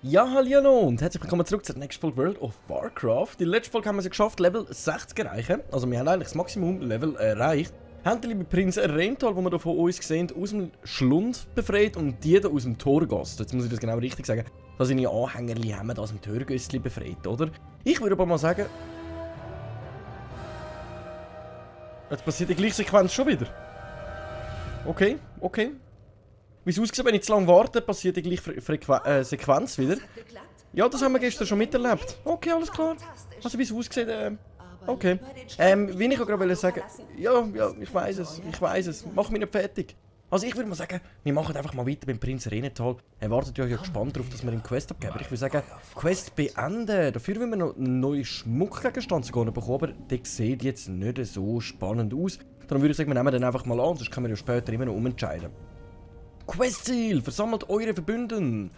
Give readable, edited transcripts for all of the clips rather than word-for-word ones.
Ja, hallo und herzlich willkommen zurück zur nächsten Folge World of Warcraft. In der letzten Folge haben wir es geschafft, Level 60 zu erreichen. Also wir haben eigentlich das Maximum-Level erreicht. Haben den lieben Prinz Rental, den wir hier von uns sehen, aus dem Schlund befreit und die da aus dem Torgast. Jetzt muss ich das genau richtig sagen. Da seine Anhängerli haben wir da aus dem Torgöstli befreit, oder? Ich würde aber mal sagen... Jetzt passiert die gleiche Sequenz schon wieder. Okay, okay. Wie es aussieht, wenn ich zu lange warte, passiert die gleiche Sequenz wieder. Ja, das haben wir gestern schon miterlebt. Okay, alles klar. Also wie es aussieht, okay. Wie ich auch gerade sagen, ja, ich weiß es. Mach mich nicht fertig. Also ich würde mal sagen, wir machen einfach mal weiter beim Prinz Renetal. Er wartet ja gespannt darauf, dass wir ihm Quest abgeben. Ich würde sagen, Quest beenden. Dafür wollen wir noch einen neuen Schmuckgegenstand sogar noch bekommen, aber der sieht jetzt nicht so spannend aus. Dann würde ich sagen, wir nehmen den einfach mal an, sonst können wir ja später immer noch umentscheiden. Questziel! Versammelt eure Verbündeten!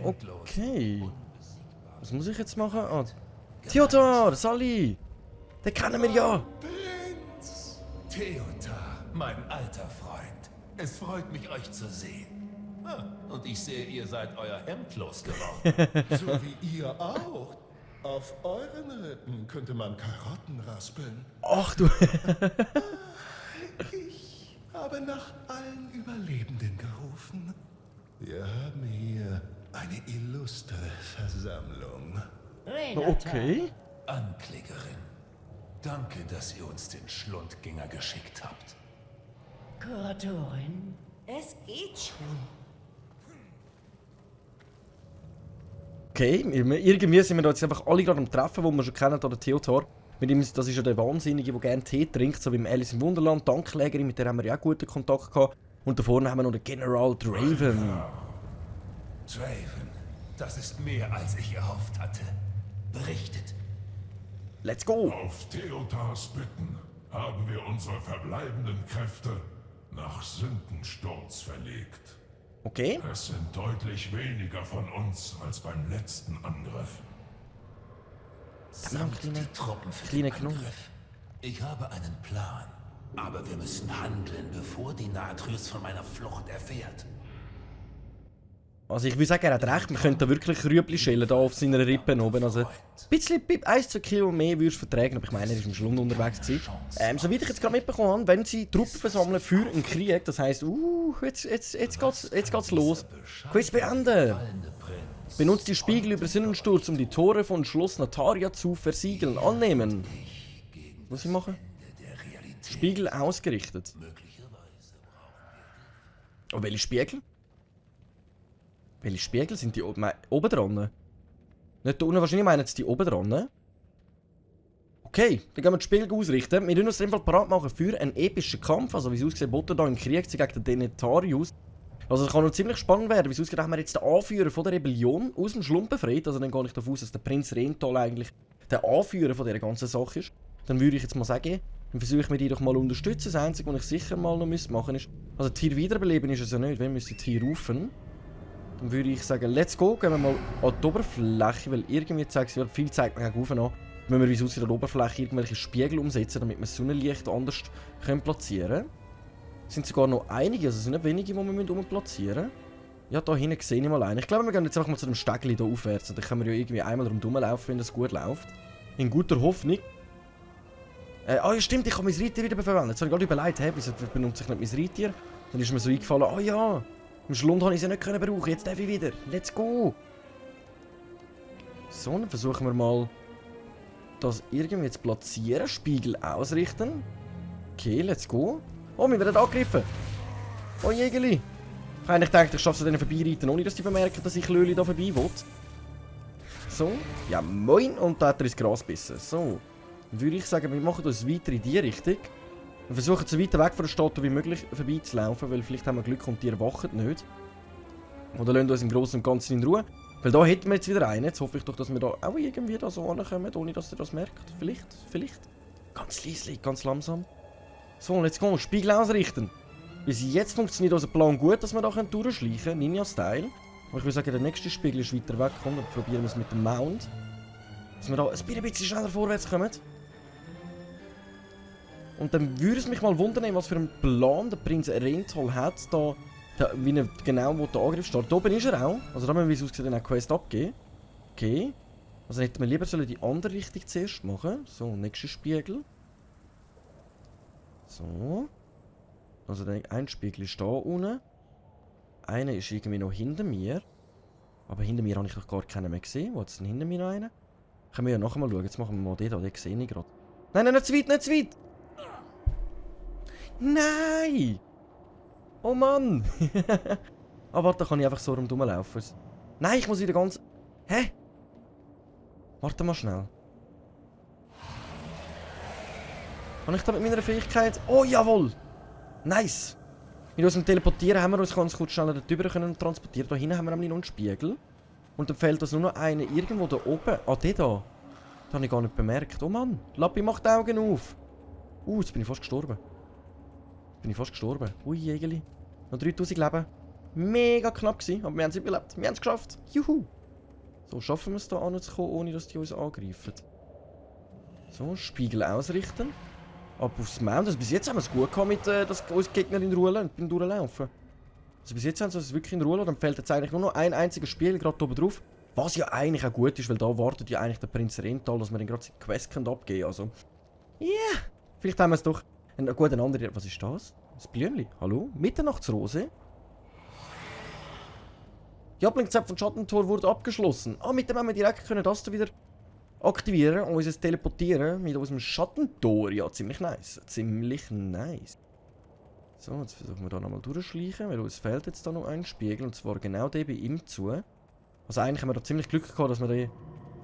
Okay. Was muss ich jetzt machen? Ah. Theodor! Sally! Den kennen wir ja! Prinz! Theodor, mein alter Freund. Es freut mich, euch zu sehen. Und ich sehe, ihr seid euer Hemd losgeworden. So wie ihr auch. Auf euren Rippen könnte man Karotten raspeln. Ach du... Ich habe nach allen Überlebenden gerufen. Wir haben hier eine illustre Versammlung. Okay. Anklägerin, danke, dass ihr uns den Schlundgänger geschickt habt. Kuratorin, es geht schon. Okay, irgendwie sind wir da jetzt einfach alle gerade am Treffen, die wir schon kennen, oder Theodor. Mit ihm, das ist ja der Wahnsinnige, der gerne Tee trinkt, so wie im Alice im Wunderland, die Anklägerin, mit der haben wir ja auch guten Kontakt gehabt. Und da vorne haben wir noch den General Draven. Draven, das ist mehr, als ich erhofft hatte. Berichtet. Let's go! Auf Theodars Bitten haben wir unsere verbleibenden Kräfte nach Sündensturz verlegt. Okay. Es sind deutlich weniger von uns als beim letzten Angriff. Sammelt die Truppen für den Angriff. Ich habe einen Plan, aber wir müssen handeln, bevor die Natrius von meiner Flucht erfährt. Also ich würde sagen, er hat recht, wir könnten da wirklich Rüebli schälen, da auf seiner Rippen oben. Also ein bisschen, 1-2 Kilo mehr würdest du vertragen, aber ich meine, er war im Schlund unterwegs gewesen. Soweit ich jetzt gerade mitbekommen habe, wenn sie Truppen versammeln für einen Krieg, das heisst, jetzt geht's los. Quest beenden! Benutzt die Spiegel über Sinnensturz, um die Tore von Schloss Nataria zu versiegeln. Annehmen. Was muss ich machen? Spiegel ausgerichtet. Oh, welche Spiegel? Welche Spiegel sind die oben dran? Nicht da unten, wahrscheinlich meinen sie die oben dran. Okay, dann gehen wir die Spiegel ausrichten. Wir müssen uns in dem Fall parat machen für einen epischen Kampf. Also wie es aussieht, Botten da im Krieg gegen den Denetarius. Also es kann noch ziemlich spannend werden. Wie es aussieht, haben wir jetzt den Anführer von der Rebellion aus dem Schlund befreit. Also dann gehe ich davon aus, dass der Prinz Rental eigentlich der Anführer von dieser ganzen Sache ist. Dann würde ich jetzt mal sagen, dann versuche ich mir die doch mal unterstützen. Das Einzige, was ich sicher mal noch machen müsste, ist... Also Tier wiederbeleben ist es ja nicht. Wenn müssen Tier rufen? Dann würde ich sagen, let's go. Gehen wir mal an die Oberfläche, weil irgendwie zeigt es, viel zeigt man gegen an. Wenn wir wie es aussieht, an der Oberfläche irgendwelche Spiegel umsetzen, damit wir das Sonnenlicht anders platzieren können. Es sind sogar noch einige, also es sind nicht wenige, die wir platzieren müssen. Ja, da hinten sehe ich mal einen. Ich glaube, wir gehen jetzt einfach mal zu dem Stegli hier aufwärts. Dann können wir ja irgendwie einmal rundherum laufen, wenn das gut läuft. In guter Hoffnung. Ja stimmt, ich kann mein Reittier wieder verwenden. Jetzt habe ich gerade überlegt, wieso benutze ich nicht mein Reittier? Dann ist mir so eingefallen, oh ja, im Schlund habe ich sie nicht brauchen, jetzt darf ich wieder. Let's go! So, dann versuchen wir mal, das irgendwie zu platzieren. Spiegel ausrichten. Okay, let's go. Oh, wir werden angegriffen. Oh, Jägerli. Ich habe eigentlich gedacht, ich schaffe es an denen vorbeireiten, ohne dass die bemerken, dass ich Löli da vorbei will. So. Ja, moin. Und da hat er ins Gras gebissen. So. Dann würde ich sagen, wir machen uns weiter in die Richtung. Wir versuchen so weit weg von der Stadt wie möglich vorbeizulaufen, weil vielleicht haben wir Glück und die erwachen nicht. Oder lassen uns im Großen und Ganzen in Ruhe. Weil da hätten wir jetzt wieder einen. Jetzt hoffe ich doch, dass wir da auch irgendwie da so ankommen, ohne dass ihr das merkt. Vielleicht. Ganz leise, ganz langsam. So, let's go. Spiegel ausrichten. Bis jetzt funktioniert unser Plan gut, dass wir da durchschleichen können. Ninja-Style. Aber ich würde sagen, der nächste Spiegel ist weiter weg. Komm, dann probieren wir es mit dem Mount. Dass wir da ein bisschen schneller vorwärts kommen. Und dann würde es mich mal wundern, was für einen Plan der Prinz Renthal hat, da wie er genau wo der Angriff steht. Da oben ist er auch. Also da müssen wir, wie es aussieht, dann auch Quest abgeben. Okay. Also hätten wir lieber sollen die andere Richtung zuerst machen. So, nächster Spiegel. So. Also ein Spiegel ist da unten. Einer ist irgendwie noch hinter mir. Aber hinter mir habe ich doch gar keinen mehr gesehen. Wo ist denn hinter mir noch einer? Können wir ja nachher mal schauen. Jetzt machen wir mal den da, den sehe ich gerade. Nein, nein, nicht zu weit, nicht zu weit! Nein! Oh Mann! Ah, warte, da kann ich einfach so rumlaufen. Nein, ich muss wieder ganz... Hä? Warte mal schnell. Kann ich da mit meiner Fähigkeit... Oh, jawohl! Nice! Mit unserem Teleportieren haben wir uns ganz kurz schneller darüber transportieren. Da hinten haben wir nämlich noch einen Spiegel. Und dann fehlt uns nur noch einer irgendwo da oben. Ah, der da. Das habe ich gar nicht bemerkt. Oh Mann, Lappi macht die Augen auf. Jetzt bin ich fast gestorben. Ui, Jägeli. Noch 3000 Leben. Mega knapp gewesen, aber wir haben es überlebt. Wir haben es geschafft. Juhu. So, schaffen wir es da anzukommen, ohne dass die uns angreifen. So, Spiegel ausrichten. Ab aufs Mount. Also bis jetzt haben wir es gut gehabt mit, dass uns Gegner in Ruhe beim Durchlaufen. Also bis jetzt haben sie es wirklich in Ruhe. Dann fehlt jetzt eigentlich nur noch ein einziger Spiegel gerade oben drauf. Was ja eigentlich auch gut ist, weil da wartet ja eigentlich der Prinz Renthal, dass wir ihn gerade seine Quest abgeben können. Also, yeah. Vielleicht haben wir es doch. Gut, ein anderer. Was ist das? Das Blümli. Hallo? Mitternachtsrose? Die Ablenkzeit von Schattentor wurde abgeschlossen. Ah, mit dem haben wir direkt können das da wieder aktivieren und uns teleportieren mit unserem Schattentor. Ja, ziemlich nice. Ziemlich nice. So, jetzt versuchen wir da nochmal durchschleichen, weil uns fehlt jetzt da noch ein Spiegel und zwar genau der bei ihm zu. Also eigentlich haben wir da ziemlich Glück gehabt, dass wir den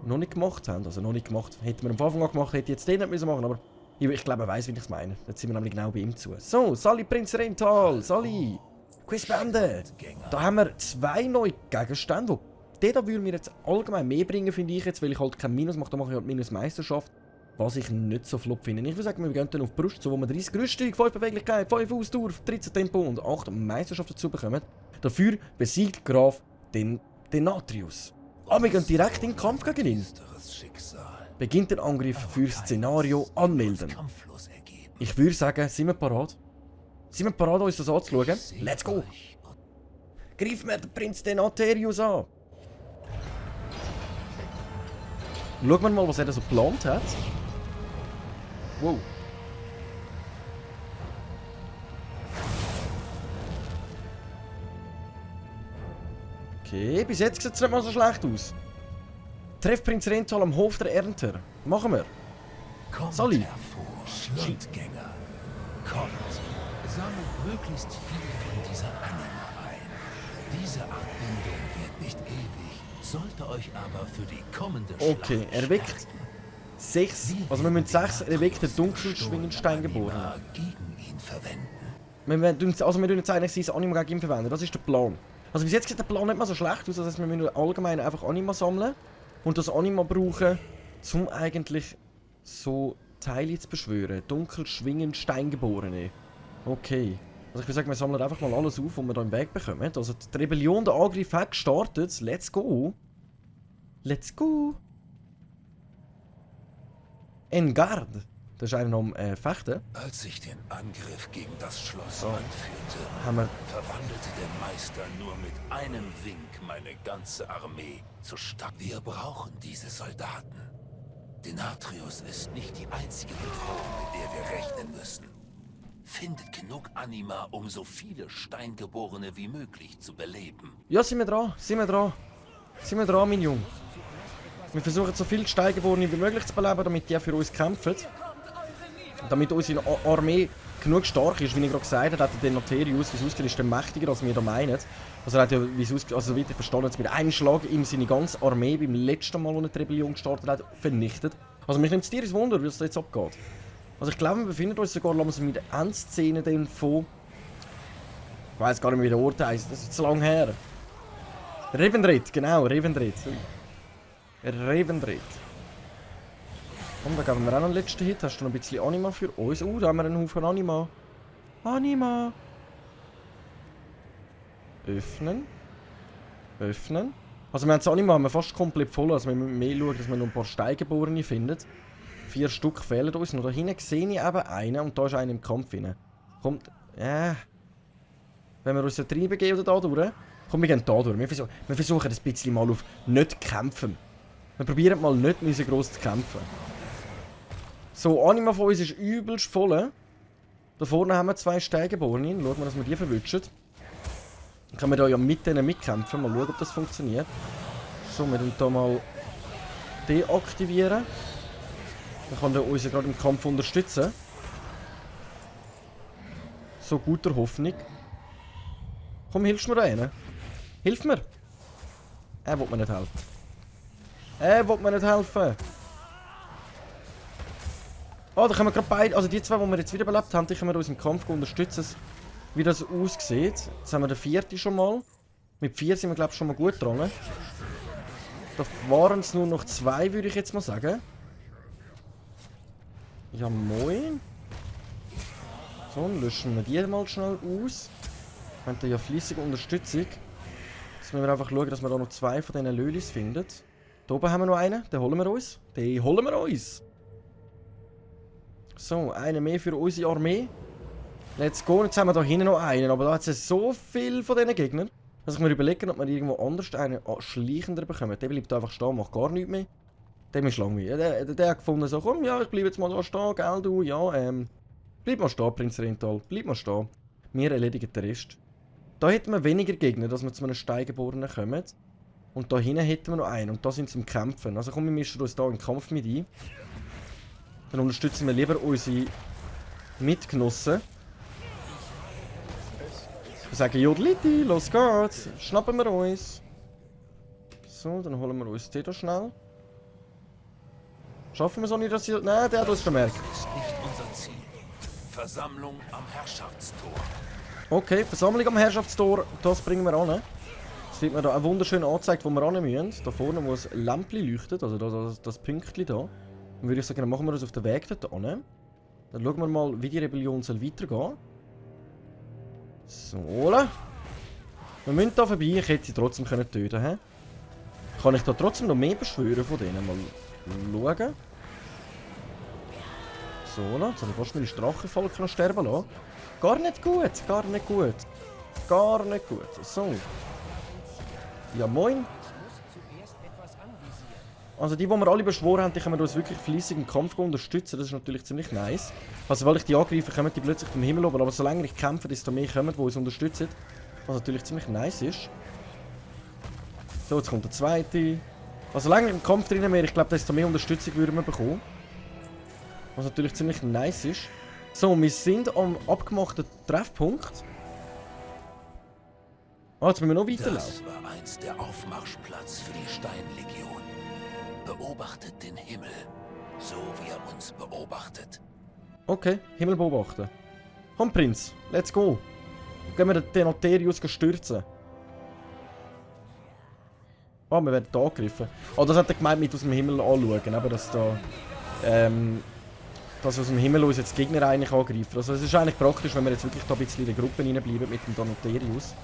noch nicht gemacht haben. Also noch nicht gemacht. Hätten wir am Anfang an gemacht, hätte ich jetzt den nicht machen müssen, aber ich glaube, er weiss, wie ich es meine. Jetzt sind wir nämlich genau bei ihm zu. So, Sally Prinz Renthal, Sally. Quiz beendet. Da haben wir 2 neue Gegenstände. Den da würde mir jetzt allgemein mehr bringen, finde ich jetzt, weil ich halt kein Minus mache. Da mache ich halt Minus-Meisterschaft. Was ich nicht so flott finde. Ich würde sagen, wir gehen dann auf die Brust, so wo wir 30 Rüstung, 5 Beweglichkeit, 5 Ausdauer, 13 Tempo und 8 Meisterschaft dazu bekommen. Dafür besiegt Graf den Denatrius. Ah, wir gehen direkt in den Kampf gegen ihn. Beginnt den Angriff für Szenario anmelden. Ich würde sagen, sind wir parat? Sind wir parat, uns das anzuschauen? Let's go! Greif mir den Prinz Denatrius an! Schauen wir mal, was er da so geplant hat. Wow. Okay, bis jetzt sieht es nicht mal so schlecht aus. Treff Prinz Renthal am Hof der Ernter. Machen wir. Sally. Schlundgänger. Kommt. Sammelt möglichst viel von dieser Anima ein. Diese Art Bindung wird nicht ewig, sollte euch aber für die kommende Okay, Schlacht erweckt stärken. 6. Also wir müssen 6 erweckte Dunkelschwingensteingeborene. Gegen ihn verwenden. Wir müssen jetzt eigentlich sein Anima gegen ihn verwenden. Das ist der Plan. Also bis jetzt sieht der Plan nicht mal so schlecht aus. Das heißt, wir müssen allgemein einfach Anima sammeln. Und das Anima brauchen, um eigentlich so Teile zu beschwören. Dunkelschwingensteingeborene. Okay. Also ich würde sagen, wir sammeln einfach mal alles auf, was wir da im Weg bekommen. Also die Rebellion, der Angriff hat gestartet. Let's go. Let's go. En garde. Das ist einer am Fechten. Als ich den Angriff gegen das Schloss anführte, Haben wir... verwandelte der Meister nur mit einem Wink meine ganze Armee zu Stadt. Wir brauchen diese Soldaten. Denatrius ist nicht die einzige Bedrohung, mit der wir rechnen müssen. Findet genug Anima, um so viele Steingeborene wie möglich zu beleben. Ja, sind wir dran. Sind wir dran. Sind wir dran, mein Junge. Wir versuchen so viele Steingeborene wie möglich zu beleben, damit die für uns kämpfen. Damit unsere Armee genug stark ist, wie ich gerade gesagt habe, hat der Denatrius, wie es aussieht, ist der mächtiger, als wir da meinen. Also er hat ja, wie es aussieht, also soweit ich verstanden habe, mit einem Schlag ihm seine ganze Armee beim letzten Mal, als er die Rebellion gestartet hat, vernichtet. Also mich nimmt es dir ins Wunder, wie es da jetzt abgeht. Also ich glaube, wir befinden uns sogar langsam mit der Endszene von... Ich weiß gar nicht mehr, wie der Ort heisst, das ist zu lang her. Revendreth, genau, Revendreth. Revendreth. Komm, da geben wir auch noch einen letzten Hit. Hast du noch ein bisschen Anima für uns? Da haben wir einen Haufen Anima. Anima! Öffnen. Öffnen. Also wir haben das Anima haben wir fast komplett voll. Also wir müssen mehr schauen, dass wir noch ein paar Steingeborene finden. 4 Stück fehlen uns. Und da hinten sehe ich eben einen. Und da ist einer im Kampf rein. Kommt... Wenn wir uns da reinbegeben oder da durch... Komm, wir gehen da durch. Wir versuchen ein bisschen mal auf nicht kämpfen. Wir probieren mal nicht müssen gross zu kämpfen. So, Anima von uns ist übelst voll. Da vorne haben wir 2 Steingeborene. Schauen wir, dass wir die verwünschen. Dann können wir da ja mit denen mitkämpfen. Mal schauen, ob das funktioniert. So, wir tun hier mal deaktivieren. Dann kann der uns ja gerade im Kampf unterstützen. So, guter Hoffnung. Komm, hilfst du mir da rein? Hilf mir! Er will mir nicht helfen. Er will mir nicht helfen! Oh, da können wir gerade beide... Also die 2, die wir jetzt wiederbelebt haben, die können wir uns im Kampf unterstützen. Wie das aussieht. Jetzt haben wir den 4. schon mal. Mit 4 sind wir, glaube ich, schon mal gut dran. Da waren es nur noch 2, würde ich jetzt mal sagen. Ja, moin. So, dann löschen wir die mal schnell aus. Wir haben da ja fleissige Unterstützung. Jetzt müssen wir einfach schauen, dass wir da noch 2 von diesen Lölis finden. Da oben haben wir noch einen, den holen wir uns. Den holen wir uns. So, einen mehr für unsere Armee. Let's go. Jetzt haben wir da hinten noch einen, aber da hat es so viel von diesen Gegnern, dass ich mir überlegen, ob wir irgendwo anders einen schleichender bekommen. Der bleibt einfach stehen, macht gar nichts mehr. Dem ist langweilig. Der hat gefunden, so, komm, ja, ich bleibe jetzt mal da stehen, gell, du, ja, bleib mal stehen, Prinz Rintal, bleib mal stehen. Wir erledigen den Rest. Da hätten wir weniger Gegner, dass wir zu einem Steingeborenen kommen. Und da hinten hätten wir noch einen, und da sind sie im Kämpfen. Also komm, wir mischen uns da in den Kampf mit ein. Dann unterstützen wir lieber unsere Mitgenossen. Wir sagen, Jodliti, los geht's. Schnappen wir uns. So, dann holen wir uns den da schnell. Schaffen wir so nicht, dass sie... Nein, der hat uns gemerkt. Das ist nicht unser Ziel. Versammlung am Herrschaftstor. Okay, Versammlung am Herrschaftstor, das bringen wir an. Es wird mir da auch wunderschön angezeigt, wo wir ran müssen. Da vorne, wo ein Lämpchen leuchtet, also das Pünktchen da. Dann würde ich sagen, dann machen wir uns auf den Weg dort an. Dann schauen wir mal, wie die Rebellion soll weitergehen. So, wir müssen da vorbei, ich hätte sie trotzdem töten können. Kann ich da trotzdem noch mehr beschwören von denen? Mal schauen. So, jetzt habe ich fast meine Drachenvolk noch sterben lassen. Gar nicht gut, gar nicht gut. Gar nicht gut. So. Ja, moin. Also die wir alle beschworen haben, die können wir uns wirklich fleissig im Kampf unterstützen. Das ist natürlich ziemlich nice. Also weil ich die angreife, kommen die plötzlich vom Himmel oben. Aber solange ich kämpfe, desto mehr kommen, die uns unterstützen. Was natürlich ziemlich nice ist. So, jetzt kommt der zweite. Also solange ich im Kampf drin wäre, ich glaube, desto mehr Unterstützung würden wir bekommen. Was natürlich ziemlich nice ist. So, wir sind am abgemachten Treffpunkt. Ah, jetzt müssen wir noch weiterlaufen. Das war einst der Aufmarschplatz für die Steinlegion. Beobachtet den Himmel, so wie er uns beobachtet. Okay, Himmel beobachten. Komm, Prinz, let's go. Gehen wir den Denotherius stürzen. Ah, wir werden da angegriffen. Oh, das hat er gemeint mit aus dem Himmel anschauen, aber dass da... dass aus dem Himmel uns jetzt die Gegner eigentlich angreifen. Also es ist eigentlich praktisch, wenn wir jetzt wirklich da ein bisschen in der Gruppe reinbleiben mit dem Denotherius.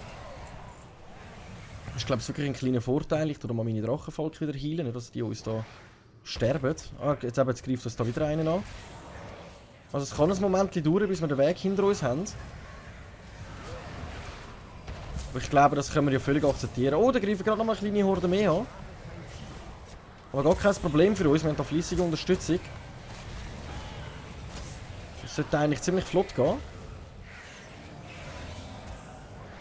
Das ist, glaube ich, wirklich ein kleiner Vorteil. Ich tue mal meine Drachenvolk wieder heilen, dass die uns da sterben. Ah, jetzt greift uns da wieder einen an. Also es kann ein Moment dauern, bis wir den Weg hinter uns haben. Aber ich glaube, das können wir ja völlig akzeptieren. Oh, da greifen gerade noch mal eine kleine Horde mehr an. Aber gar kein Problem für uns, wir haben da fleissige Unterstützung. Das sollte eigentlich ziemlich flott gehen.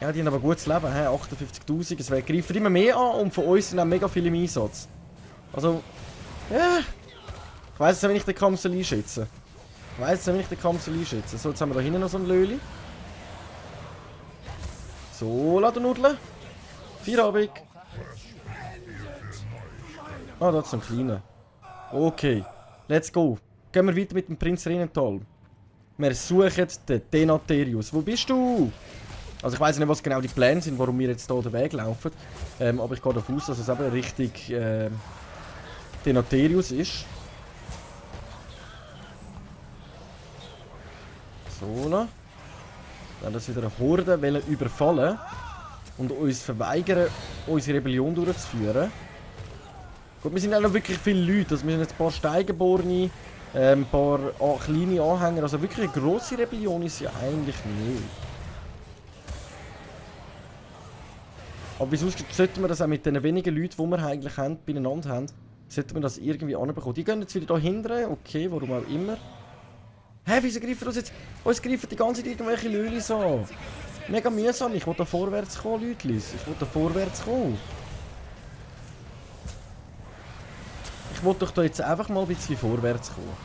Ja, die haben aber gutes Leben, 58'000, es greifen immer mehr an und von uns sind auch mega viele im Einsatz. Also, ja, ich weiss jetzt, wenn ich den Kampf einschätzen soll. So, jetzt haben wir da hinten noch so ein Löli. So, Ladennudeln. Feierabend. Ah, da ist so ein kleiner. Okay, let's go. Gehen wir weiter mit dem Prinz Rinental. Wir suchen den Denotherius. Wo bist du? Also ich weiss nicht, was genau die Pläne sind, warum wir jetzt hier den Weg laufen. Aber ich gehe davon aus, dass es eben richtig Denotherius ist. So, dann das wieder eine Horde überfallen. und uns verweigern, unsere Rebellion durchzuführen. Gut, wir sind auch noch wirklich viele Leute, also wir sind jetzt ein paar Steingeborene, ein paar kleine Anhänger, also wirklich eine grosse Rebellion ist ja eigentlich nicht. Aber wieso sollten wir das auch mit den wenigen Leuten, die wir eigentlich haben, beieinander haben, sollten wir das irgendwie anbekommen? Die gehen jetzt wieder da hinten, okay, warum auch immer. Hä, wieso greifen uns jetzt? Uns greifen die ganze Zeit irgendwelche Lölis an. Mega mühsam, ich will da vorwärts kommen, Leute. Ich will da vorwärts kommen. Ich will doch da jetzt einfach mal ein bisschen vorwärts kommen.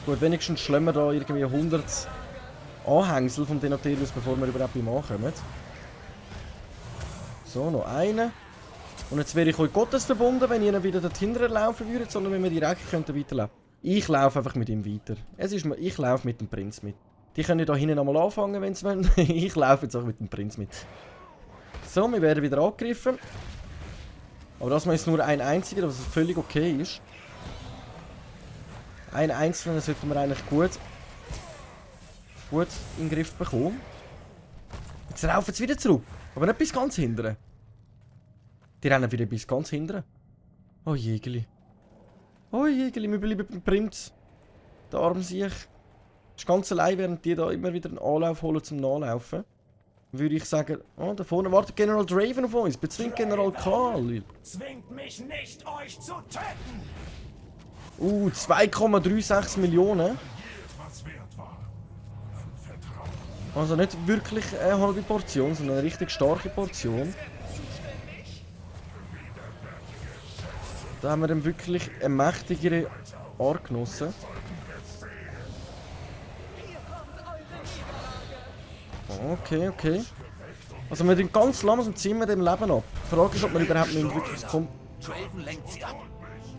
Gut, wenigstens schlemmen wir da irgendwie 100 Anhängsel von den Nautilus, bevor wir überhaupt beim ankommen. So, noch einen. Und jetzt wäre ich euch Gottes verbunden, wenn ihr nicht wieder dorthin laufen würdet, sondern wenn wir direkt weiterlaufen könnten. Ich laufe einfach mit ihm weiter. Ich laufe mit dem Prinz mit. Die können da hinten nochmal anfangen, wenn sie wollen. Ich laufe jetzt auch mit dem Prinz mit. So, wir werden wieder angegriffen. Aber das ist nur ein einziger, was völlig okay ist. Einen einzelnen sollten wir eigentlich gut in den Griff bekommen. Jetzt laufen sie wieder zurück. Aber nicht bis ganz hinten. Die rennen wieder bis ganz hinten. Oh Jägeli. Oh Jägeli, wir bleiben beim Prinz. Der arme Sieg. Das ist ganz allein, während die da immer wieder einen Anlauf holen zum Nachlaufen. Würde ich sagen, oh, da vorne wartet General Draven auf uns. Bezwingt General Karl. Zwingt mich nicht, euch zu töten! 2,36 Millionen. Was wert war. Vertrauen. Also nicht wirklich eine halbe Portion, sondern eine richtig starke Portion. Da haben wir dann wirklich eine mächtigere Artgenossen. Okay, okay. Also wir sind ganz langsam ziehen wir dem Leben ab. Die Frage ist, ob wir überhaupt nicht wirklich kommen. Draven lenkt sie ab.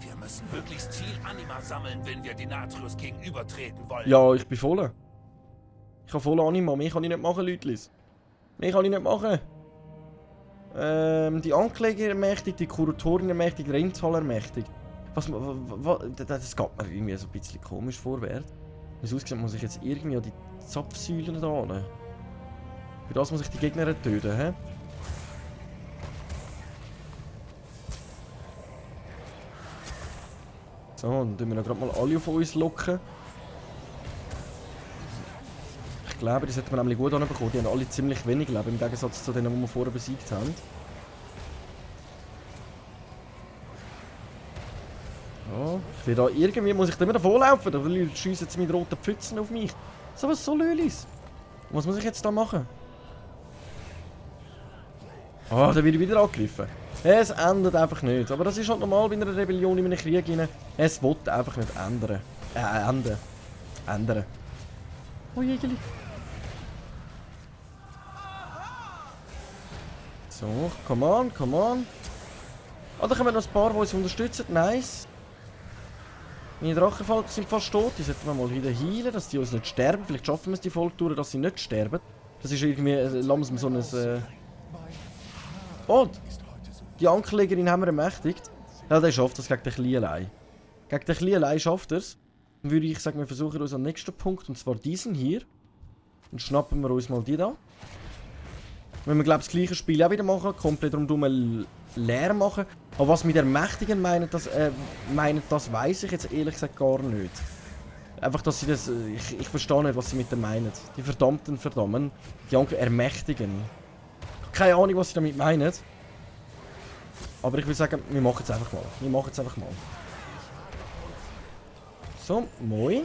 Wir müssen möglichst viel Anima sammeln, wenn wir Denatrius gegenübertreten wollen. Ja, ich bin voll. Ich habe voll Anima. Mehr kann ich nicht machen, Leute. Mehr kann ich nicht machen. Die Ankläger ermächtigt, die Kuratorin ermächtigt, der Rinthal ermächtigt. Das geht mir irgendwie so ein bisschen komisch vorwärts. Wie es aussieht, muss ich jetzt irgendwie an die Zapfsäulen da hin. Für das muss ich die Gegner töten, hä? So, dann tun wir noch gerade mal alle auf uns locken. Ich glaube, die sollten wir nämlich gut anbekommen. Die haben alle ziemlich wenig Leben, im Gegensatz zu denen, die wir vorher besiegt haben. Ja, ich will da irgendwie, muss ich da immer davon laufen, da schiessen sie mit roten Pfützen auf mich. So was soll Lölis? Was muss ich jetzt da machen? Ah, da wird wieder angegriffen. Es ändert einfach nicht. Aber das ist halt normal bei einer Rebellion in einem Krieg rein. Es will einfach nicht ändern. Ändern. Oh Jägeli. So, come on, come on. Ah, da kommen noch ein paar, die uns unterstützen. Nice. Meine Drachenfalken sind fast tot. Die sollten wir mal wieder heilen, dass die uns nicht sterben. Vielleicht schaffen wir es die Folge durch, dass sie nicht sterben. Das ist irgendwie langsam so ein... Oh, die Ankerlegerin haben wir ermächtigt. Ja, der schafft das gegen den Kleinen. Gegen den Kleinen schafft er es. Dann würde ich sagen, wir versuchen uns am nächsten Punkt, und zwar diesen hier. Dann schnappen wir uns mal die da. Wenn wir, glaube ich, das gleiche Spiel auch wieder machen, komplett rundum leer machen. Aber was mit Ermächtigen meinen, das weiss ich jetzt ehrlich gesagt gar nicht. Einfach, dass sie das... Ich verstehe nicht, was sie mit dem meinen. Die verdammten Verdammen. Die Anker ermächtigen. Keine Ahnung, was sie damit meinen. Aber ich würde sagen, wir machen es einfach mal. Wir machen es einfach mal. So, moin.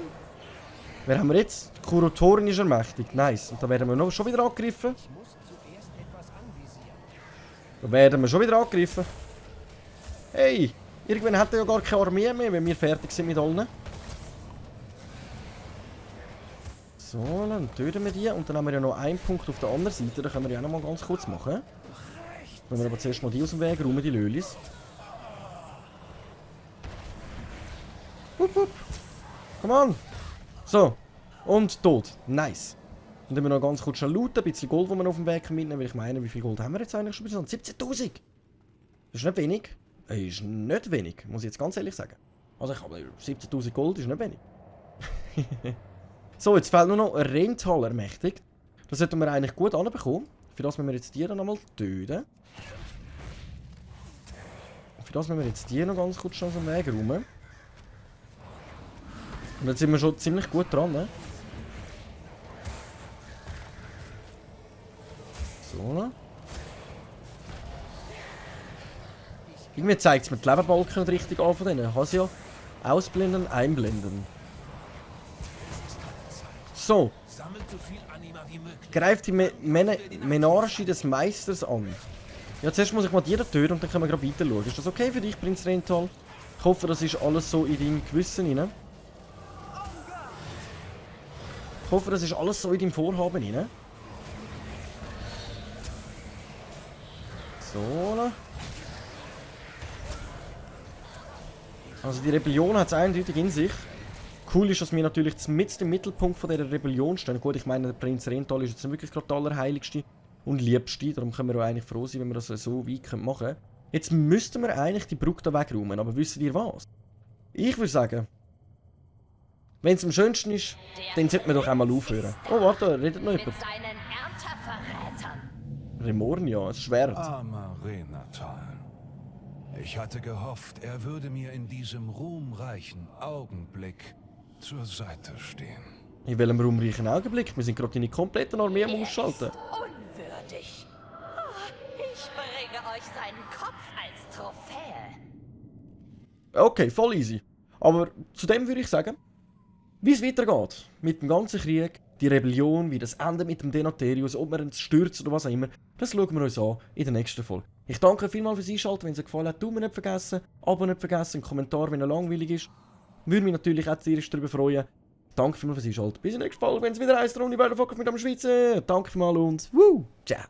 Wer haben wir jetzt? Die Kuratorin ist ermächtigt. Nice. Und da werden wir noch schon wieder angegriffen. Da werden wir schon wieder angegriffen. Hey, irgendwann hat er ja gar keine Armee mehr, wenn wir fertig sind mit allen. So, dann töten wir die. Und dann haben wir ja noch einen Punkt auf der anderen Seite. Da können wir ja noch mal ganz kurz machen. Wenn wir aber zuerst mal die aus dem Weg räumen, die Lölis. Wupp, wupp. Come on. So. Und tot. Nice. Und dann wir noch ganz kurz schnell looten. Ein bisschen Gold, das wir auf dem Weg mitnehmen. Weil ich meine, wie viel Gold haben wir jetzt eigentlich schon bis 17.000. Das ist nicht wenig. Das ist nicht wenig, muss ich jetzt ganz ehrlich sagen. Also ich habe 17.000 Gold ist nicht wenig. So, jetzt fehlt nur noch ein Rinthal ermächtigt. Das sollten wir eigentlich gut anbekommen. Für das müssen wir jetzt die dann nochmal töten. Für das müssen wir jetzt die noch ganz kurz schon aus dem Weg räumen. Und jetzt sind wir schon ziemlich gut dran, ne? So. Irgendwie zeigt es mir die Lebenbalken nicht richtig an von denen. Ich kann sie ja ausblenden, einblenden. So. Sammelt so viel Anima wie möglich. Greift die Menarche des Meisters an. Ja, zuerst muss ich mal die da töten und dann können wir gerade weiter schauen. Ist das okay für dich, Prinz Rental? Ich hoffe, das ist alles so in deinem Gewissen rein. Ich hoffe, das ist alles so in deinem Vorhaben rein. So. Also die Rebellion hat es eindeutig in sich. Cool ist, dass wir natürlich mit im Mittelpunkt von dieser Rebellion stehen. Gut, ich meine, der Prinz Rental ist jetzt nicht wirklich gerade der Allerheiligste und Liebste. Darum können wir auch eigentlich froh sein, wenn wir das so weit machen können. Jetzt müssten wir eigentlich die Brücke da wegräumen. Aber wisst ihr was? Ich würde sagen, wenn es am schönsten ist, dann sollten wir doch einmal aufhören. Oh, warte, redet noch jemand. Mit seinen Ernteverrätern. Remornia, ein Schwert. Armer Renatal. Ich hatte gehofft, er würde mir in diesem ruhmreichen Augenblick zur Seite stehen. In welchem ruhmreichen Augenblick? Wir sind gerade in die komplette Armee am Ausschalten. Unwürdig. Oh, ich bringe euch seinen Kopf als Trophäe. Okay, voll easy. Aber zu dem würde ich sagen, wie es weitergeht mit dem ganzen Krieg, die Rebellion, wie das endet mit dem Denaterius, ob wir uns stürzen oder was auch immer, das schauen wir uns an in der nächsten Folge. Ich danke vielmals fürs Einschalten, wenn es euch gefallen hat, Daumen nicht vergessen, Abo nicht vergessen, einen Kommentar, wenn er langweilig ist. Würde mich natürlich auch tierisch darüber freuen. Danke vielmals fürs Einschalten. Bis zum nächsten Mal, wenn es wieder heisst, Runde World of Warcraft mit am Schweizer. Danke vielmals und ciao.